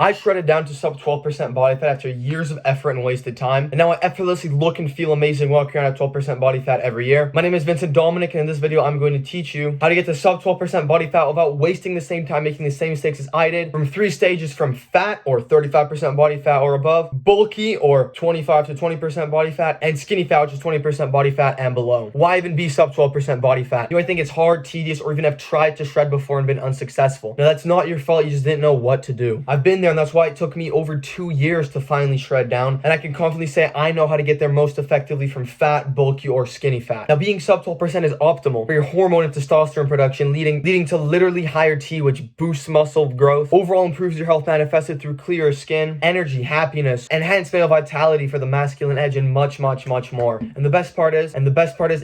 I shredded down to sub 12% body fat after years of effort and wasted time, and now I effortlessly look and feel amazing walking around at 12% body fat every year. My name is Vincent Dominic, and in this video I'm going to teach you how to get to sub 12% body fat without wasting the same time making the same mistakes as I did, from 3 stages: from fat or 35% body fat or above, bulky or 25 to 20% body fat, and skinny fat, which is 20% body fat and below. Why even be sub 12% body fat? Do I think it's hard, tedious, or even have tried to shred before and been unsuccessful? Now, that's not your fault. You just didn't know what to do. I've been there, and that's why it took me over 2 years to finally shred down, and I can confidently say I know how to get there most effectively from fat, bulky, or skinny fat. Now, being sub 12% is optimal for your hormone and testosterone production, leading to literally higher T, which boosts muscle growth, overall improves your health manifested through clearer skin, energy, happiness, enhanced male vitality for the masculine edge, and much more. And the best part is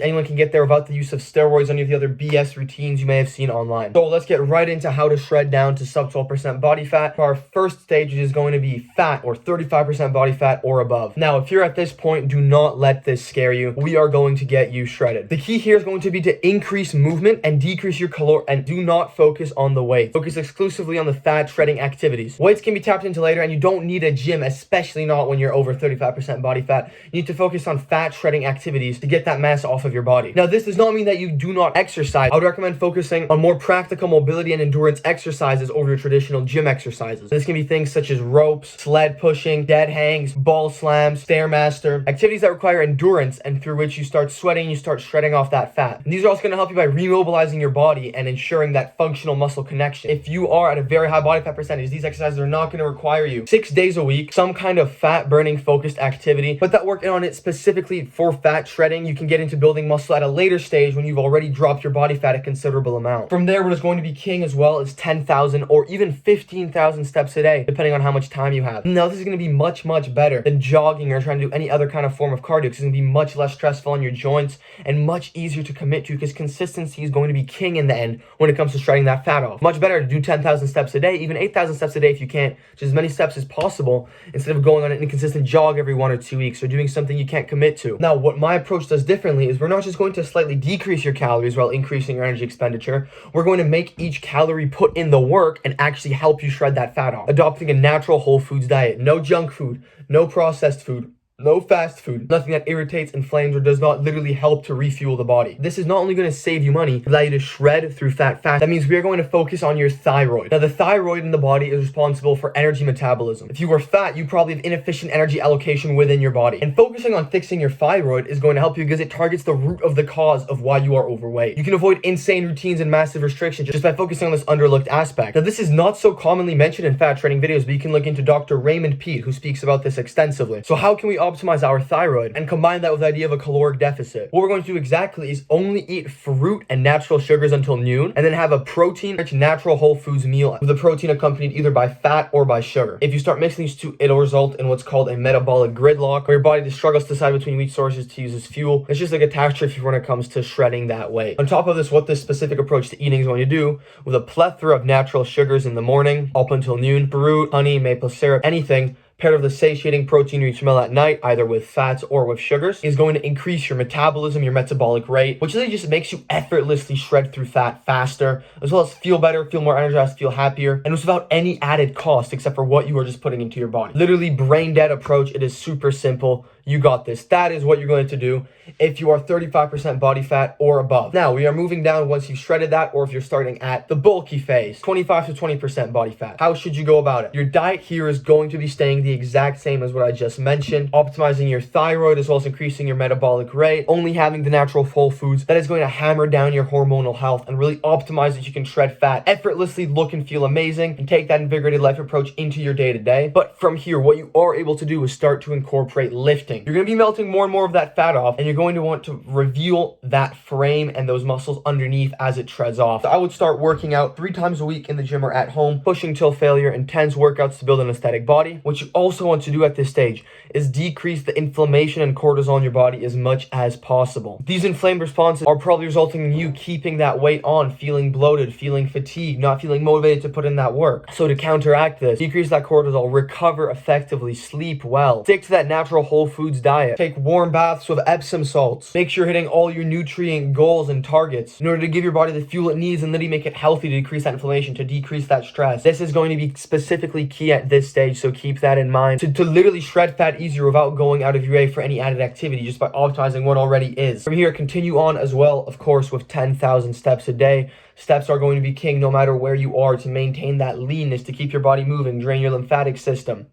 anyone can get there without the use of steroids or any of the other BS routines you may have seen online. So let's get right into how to shred down to sub 12% body fat. Our first stage is going to be fat or 35% body fat or above. Now, if you're at this point, do not let this scare you. We are going to get you shredded. The key here is going to be to increase movement and decrease your caloric, and do not focus on the weight. Focus exclusively on the fat shredding activities. Weights can be tapped into later, and you don't need a gym, especially not when you're over 35% body fat. You need to focus on fat shredding activities to get that mass off of your body. Now, this does not mean that you do not exercise. I would recommend focusing on more practical mobility and endurance exercises over your traditional gym exercises. This can be things such as ropes, sled pushing, dead hangs, ball slams, Stairmaster, activities that require endurance and through which you start sweating, you start shredding off that fat. And these are also going to help you by remobilizing your body and ensuring that functional muscle connection. If you are at a very high body fat percentage, these exercises are not going to require you 6 days a week, some kind of fat burning focused activity, but that working on it specifically for fat shredding, you can get into building muscle at a later stage when you've already dropped your body fat a considerable amount. From there, what is going to be king as well is 10,000 or even 15,000 steps a day, depending on how much time you have. Now, this is going to be much better than jogging or trying to do any other kind of form of cardio, because it's going to be much less stressful on your joints and much easier to commit to, because consistency is going to be king in the end when it comes to shredding that fat off. Much better to do 10,000 steps a day, even 8,000 steps a day if you can't, just as many steps as possible, instead of going on an inconsistent jog every 1 or 2 weeks or doing something you can't commit to. Now, what my approach does differently is we're not just going to slightly decrease your calories while increasing your energy expenditure. We're going to make each calorie put in the work and actually help you shred that fat off. Adopting a natural whole foods diet. No junk food, no processed food, no fast food, nothing that irritates, inflames, or does not literally help to refuel the body. This is not only going to save you money, but allow you to shred through fat fast. That means we are going to focus on your thyroid. Now, the thyroid in the body is responsible for energy metabolism. If you are fat, you probably have inefficient energy allocation within your body. And focusing on fixing your thyroid is going to help you because it targets the root of the cause of why you are overweight. You can avoid insane routines and massive restrictions just by focusing on this underlooked aspect. Now, this is not so commonly mentioned in fat shredding videos, but you can look into Dr. Raymond Peat, who speaks about this extensively. So how can we optimize our thyroid and combine that with the idea of a caloric deficit? What we're going to do exactly is only eat fruit and natural sugars until noon, and then have a protein-rich natural whole foods meal with the protein accompanied either by fat or by sugar. If you start mixing these two, it'll result in what's called a metabolic gridlock, where your body just struggles to decide between which sources to use as fuel. It's just like a catastrophe when it comes to shredding that weight. On top of this, what this specific approach to eating is going to do, with a plethora of natural sugars in the morning up until noon, fruit, honey, maple syrup, anything, paired with the satiating protein-rich meal at night, either with fats or with sugars, is going to increase your metabolism, your metabolic rate, which really just makes you effortlessly shred through fat faster, as well as feel better, feel more energized, feel happier, and it's without any added cost except for what you are just putting into your body. Literally brain dead approach. It is super simple. You got this. That is what you're going to do if you are 35% body fat or above. Now, we are moving down once you've shredded that, or if you're starting at the bulky phase, 25 to 20% body fat. How should you go about it? Your diet here is going to be staying the exact same as what I just mentioned, optimizing your thyroid as well as increasing your metabolic rate, only having the natural whole foods. That is going to hammer down your hormonal health and really optimize that you can shred fat, effortlessly look and feel amazing, and take that invigorated life approach into your day-to-day. But from here, what you are able to do is start to incorporate lifting. You're going to be melting more and more of that fat off, and you're going to want to reveal that frame and those muscles underneath as it shreds off. So I would start working out 3 times a week in the gym or at home, pushing till failure, intense workouts to build an aesthetic body. What you also want to do at this stage is decrease the inflammation and cortisol in your body as much as possible. These inflamed responses are probably resulting in you keeping that weight on, feeling bloated, feeling fatigued, not feeling motivated to put in that work. So to counteract this, decrease that cortisol, recover effectively, sleep well, stick to that natural whole food foods diet. Take warm baths with Epsom salts. Make sure you're hitting all your nutrient goals and targets in order to give your body the fuel it needs and literally make it healthy to decrease that inflammation, to decrease that stress. This is going to be specifically key at this stage, so keep that in mind. To literally shred fat easier without going out of your way for any added activity, just by optimizing what already is. From here, continue on as well, of course, with 10,000 steps a day. Steps are going to be king no matter where you are, to maintain that leanness, to keep your body moving, drain your lymphatic system.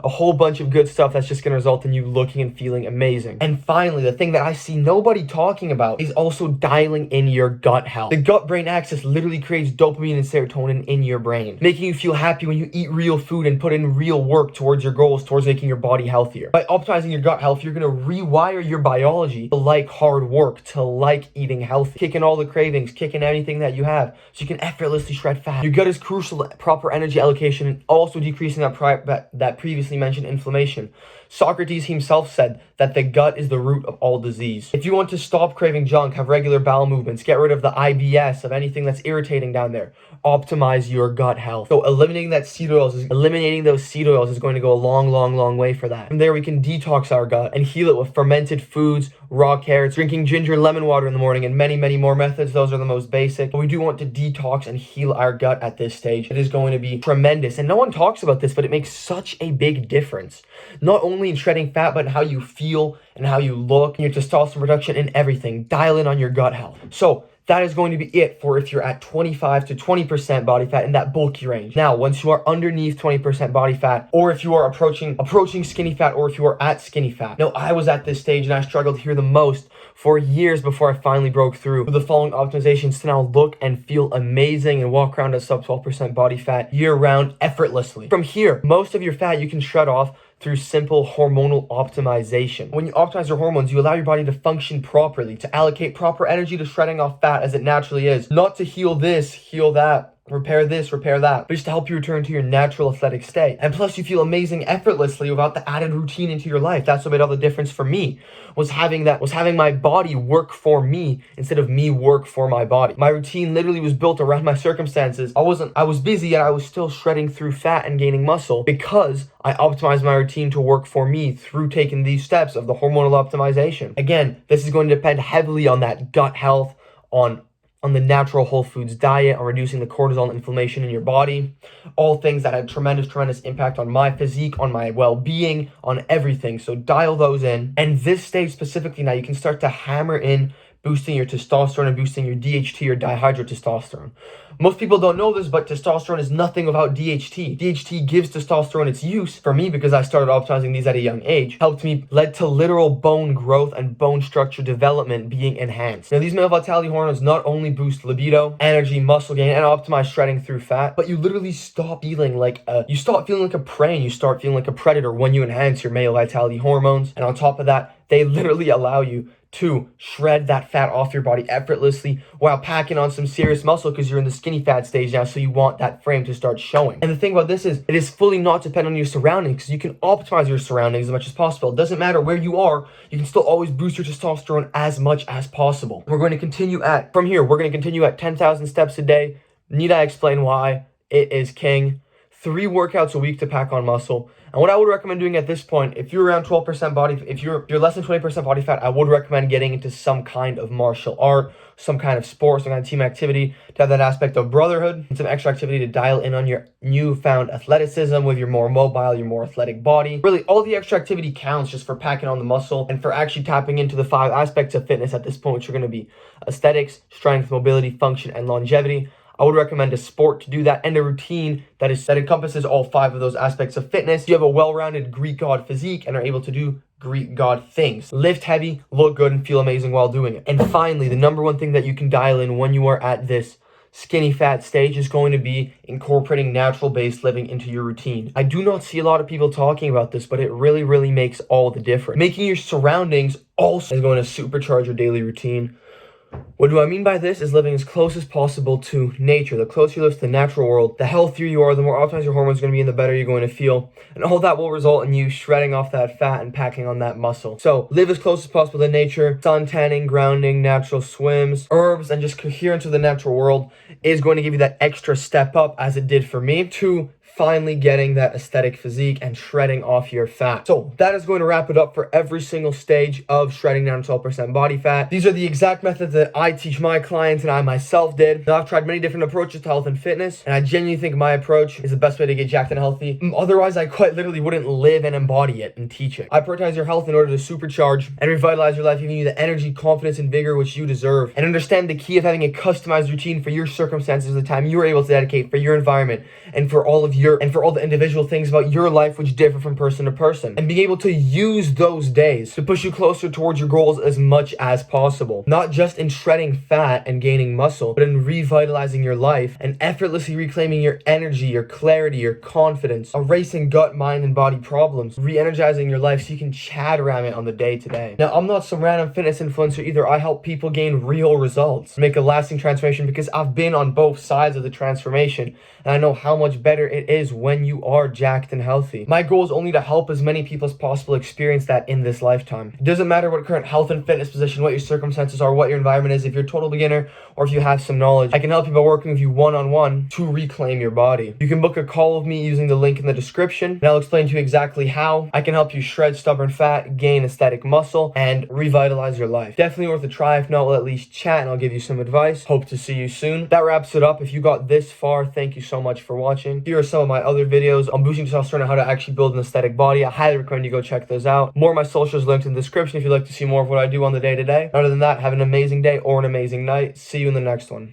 A whole bunch of good stuff that's just going to result in you looking and feeling amazing. And finally, the thing that I see nobody talking about is also dialing in your gut health. The gut-brain axis literally creates dopamine and serotonin in your brain, making you feel happy when you eat real food and put in real work towards your goals, towards making your body healthier. By optimizing your gut health, you're going to rewire your biology to like hard work, to like eating healthy, kicking all the cravings, kicking anything that you have, so you can effortlessly shred fat. Your gut is crucial to proper energy allocation and also decreasing that previously mentioned inflammation. Socrates himself said that the gut is the root of all disease. If you want to stop craving junk, have regular bowel movements, get rid of the IBS, of anything that's irritating down there, optimize your gut health. So eliminating those seed oils is going to go a long way for that. From there, we can detox our gut and heal it with fermented foods, raw carrots, drinking ginger and lemon water in the morning, and many more methods. Those are the most basic. But we do want to detox and heal our gut at this stage. It is going to be tremendous. And no one talks about this, but it makes such a big difference. Not only in shredding fat, but in how you feel and how you look, and your testosterone production and everything. Dial in on your gut health. So that is going to be it for if you're at 25 to 20% body fat in that bulky range. Now, once you are underneath 20% body fat, or if you are approaching skinny fat, or if you are at skinny fat. Now, I was at this stage and I struggled here the most for years before I finally broke through with the following optimizations to now look and feel amazing and walk around at sub 12% body fat year round effortlessly. From here, most of your fat you can shred off through simple hormonal optimization. When you optimize your hormones, you allow your body to function properly, to allocate proper energy to shredding off fat as it naturally is, not to heal this, heal that, repair this, repair that, but just to help you return to your natural athletic state. And plus, you feel amazing effortlessly without the added routine into your life. That's what made all the difference for me, was having my body work for me instead of me work for my body. My routine literally was built around my circumstances. I was busy and I was still shredding through fat and gaining muscle because I optimized my routine to work for me through taking these steps of the hormonal optimization. Again, this is going to depend heavily on that gut health, on the natural whole foods diet, on reducing the cortisol and inflammation in your body. All things that had tremendous impact on my physique, on my well-being, on everything. So dial those in. And this stage specifically, now you can start to hammer in boosting your testosterone and boosting your DHT or dihydrotestosterone. Most people don't know this, but testosterone is nothing without DHT. DHT gives testosterone its use. For me, because I started optimizing these at a young age, led to literal bone growth and bone structure development being enhanced. Now, these male vitality hormones not only boost libido, energy, muscle gain, and optimize shredding through fat, but you literally stop feeling like a prey and you start feeling like a predator when you enhance your male vitality hormones. And on top of that, they literally allow you to shred that fat off your body effortlessly while packing on some serious muscle, because you're in the skinny fat stage now, so you want that frame to start showing. And the thing about this is, it is fully not dependent on your surroundings, because you can optimize your surroundings as much as possible. It doesn't matter where you are, you can still always boost your testosterone as much as possible. We're going to continue at 10,000 steps a day. Need I explain why? It is king. 3 workouts a week to pack on muscle. And what I would recommend doing at this point, if you're around 12% if you're less than 20% body fat, I would recommend getting into some kind of martial art, some kind of sport, some kind of team activity to have that aspect of brotherhood, and some extra activity to dial in on your newfound athleticism with your more mobile, your more athletic body. Really, all the extra activity counts just for packing on the muscle and for actually tapping into the 5 aspects of fitness at this point, which are going to be aesthetics, strength, mobility, function, and longevity. I would recommend a sport to do that, and a routine that encompasses all 5 of those aspects of fitness. You have a well-rounded Greek god physique and are able to do Greek god things. Lift heavy, look good, and feel amazing while doing it. And finally, the number one thing that you can dial in when you are at this skinny fat stage is going to be incorporating natural-based living into your routine. I do not see a lot of people talking about this, but it really makes all the difference. Making your surroundings also is going to supercharge your daily routine. What do I mean by this is living as close as possible to nature. The closer you live to the natural world, the healthier you are, the more optimized your hormones are going to be, and the better you're going to feel. And all that will result in you shredding off that fat and packing on that muscle. So live as close as possible to nature. Sun tanning, grounding, natural swims, herbs, and just coherence with the natural world is going to give you that extra step up, as it did for me, to finally getting that aesthetic physique and shredding off your fat. So that is going to wrap it up for every single stage of shredding down 12% body fat. These are the exact methods that I teach my clients and I myself did. Now, I've tried many different approaches to health and fitness, and I genuinely think my approach is the best way to get jacked and healthy. Otherwise, I quite literally wouldn't live and embody it and teach it. I prioritize your health in order to supercharge and revitalize your life, giving you the energy, confidence, and vigor which you deserve. And understand the key of having a customized routine for your circumstances, the time you are able to dedicate for your environment, and for all the individual things about your life which differ from person to person. And being able to use those days to push you closer towards your goals as much as possible. Not just in shredding fat and gaining muscle, but in revitalizing your life and effortlessly reclaiming your energy, your clarity, your confidence, erasing gut, mind, and body problems, re-energizing your life so you can chat around it on the day-to-day. Now, I'm not some random fitness influencer either. I help people gain real results, make a lasting transformation, because I've been on both sides of the transformation, and I know how much better it is when you are jacked and healthy. My goal is only to help as many people as possible experience that in this lifetime. It doesn't matter what current health and fitness position, what your circumstances are, what your environment is, if you're a total beginner or if you have some knowledge. I can help you by working with you one-on-one to reclaim your body. You can book a call with me using the link in the description, and I'll explain to you exactly how I can help you shred stubborn fat, gain aesthetic muscle, and revitalize your life. Definitely worth a try. If not, we'll at least chat and I'll give you some advice. Hope to see you soon. That wraps it up. If you got this far, thank you so much for watching. Here are some of my other videos on boosting testosterone and how to actually build an aesthetic body. I highly recommend you go check those out. More of my socials linked in the description if you'd like to see more of what I do on the day-to-day. Other than that, have an amazing day or an amazing night. See you in the next one.